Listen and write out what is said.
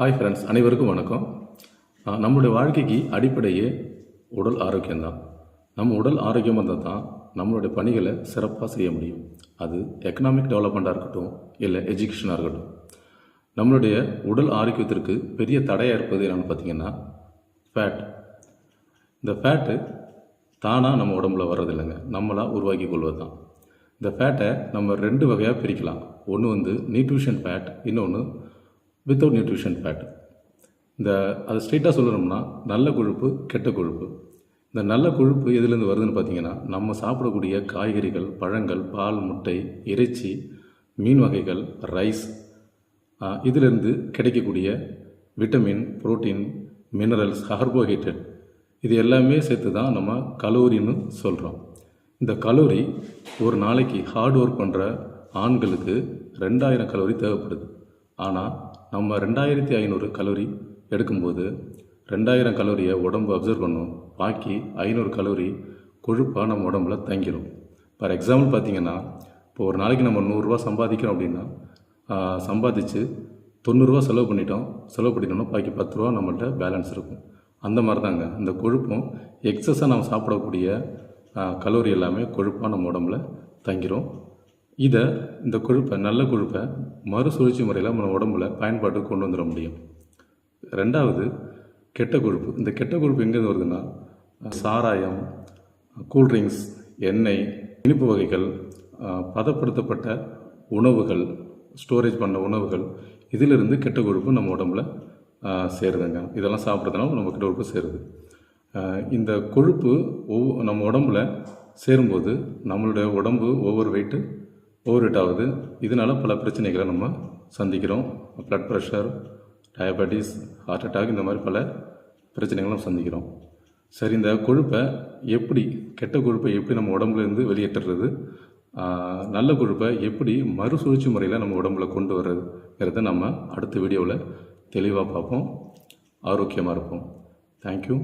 Hi friends, அனைவருக்கும் வணக்கம். நம்மளுடைய வாழ்க்கைக்கு அடிப்படையே உடல் ஆரோக்கியம்தான். நம்ம உடல் ஆரோக்கியமாக இருந்தால் தான் நம்மளுடைய பணிகளை சிறப்பாக செய்ய முடியும். அது எக்கனாமிக் டெவலப்மெண்ட்டாக இருக்கட்டும், இல்லை எஜுகேஷனாக இருக்கட்டும். நம்மளுடைய உடல் ஆரோக்கியத்திற்கு பெரிய தடையாக இருப்பது என்னென்னு பார்த்தீங்கன்னா ஃபேட். இந்த ஃபேட்டு தானாக நம்ம உடம்புல வர்றதில்லைங்க, நம்மளாக உருவாக்கி கொள்வது தான். இந்த ஃபேட்டை நம்ம 2 வகையாக பிரிக்கலாம். ஒன்று நியூட்ரிஷன் ஃபேட், இன்னொன்று வித்தவுட் நியூட்ரிஷன் ஃபேட். அது ஸ்ட்ரெயிட்டாக சொல்லணும்னா நல்ல கொழுப்பு, கெட்ட கொழுப்பு. இந்த நல்ல கொழுப்பு எதுலேருந்து வருதுன்னு பார்த்தீங்கன்னா, நம்ம சாப்பிடக்கூடிய காய்கறிகள், பழங்கள், பால், முட்டை, இறைச்சி, மீன் வகைகள், ரைஸ், இதிலிருந்து கிடைக்கக்கூடிய விட்டமின், புரோட்டீன், மினரல்ஸ், கார்போஹைட்ரேட், இது எல்லாமே சேர்த்து தான் நம்ம கலோரின்னு சொல்கிறோம். இந்த கலோரி ஒரு நாளைக்கு ஹார்ட் ஒர்க் பண்ணுற ஆண்களுக்கு 2000 கலோரி தேவைப்படுது. ஆனால் நம்ம 2500 கலோரி எடுக்கும்போது 2000 கலோரியை உடம்பு அப்சர்வ் பண்ணும். பாக்கி 500 கலோரி கொழுப்பாக நம்ம உடம்புல தங்கிடும். ஃபார் எக்ஸாம்பிள் பார்த்திங்கன்னா, இப்போ ஒரு நாளைக்கு நம்ம 100 ரூபா சம்பாதிக்கிறோம் அப்படின்னா, சம்பாதிச்சு 90 ரூபா செலவு பண்ணிட்டோம்னா பாக்கி 10 ரூபா நம்மள்ட்ட பேலன்ஸ் இருக்கும். அந்த மாதிரி தாங்க இந்த கொழுப்பும். எக்ஸஸாக நம்ம சாப்பிடக்கூடிய கலோரி எல்லாமே கொழுப்பாக நம்ம உடம்புல தங்கிடும். இந்த கொழுப்பை, நல்ல கொழுப்பை மறுசுழற்சி முறையில் நம்ம உடம்புல பயன்பாட்டுக்கு கொண்டு வந்துட முடியும். 2வது கெட்ட கொழுப்பு. இந்த கெட்ட கொழுப்பு எங்கேருந்து வருதுன்னா, சாராயம், கூல்ட்ரிங்க்ஸ், எண்ணெய், இனிப்பு வகைகள், பதப்படுத்தப்பட்ட உணவுகள், ஸ்டோரேஜ் பண்ண உணவுகள், இதிலிருந்து கெட்ட கொழுப்பு நம்ம உடம்புல சேருதுங்க. இதெல்லாம் சாப்பிட்றதுனால நம்ம கெட்ட கொழுப்பு சேருது. இந்த கொழுப்பு நம்ம உடம்புல சேரும்போது நம்மளுடைய உடம்பு ஓவர் வெயிட் ஆகுது. இதனால் பல பிரச்சனைகளை நம்ம சந்திக்கிறோம். Blood pressure, diabetes, heart attack, இந்த மாதிரி பல பிரச்சனைகளை நம்ம சந்திக்கிறோம். சரி, இந்த கொழுப்பை கெட்ட கொழுப்பை எப்படி நம்ம உடம்புலேருந்து வெளியேற்றுறது, நல்ல கொழுப்பை எப்படி மறுசுழற்சி முறையில் நம்ம உடம்புல கொண்டு வர்றதுங்கிறத நம்ம அடுத்த வீடியோவில் தெளிவாக பார்ப்போம். ஆரோக்கியமாக இருப்போம். தேங்க்யூ.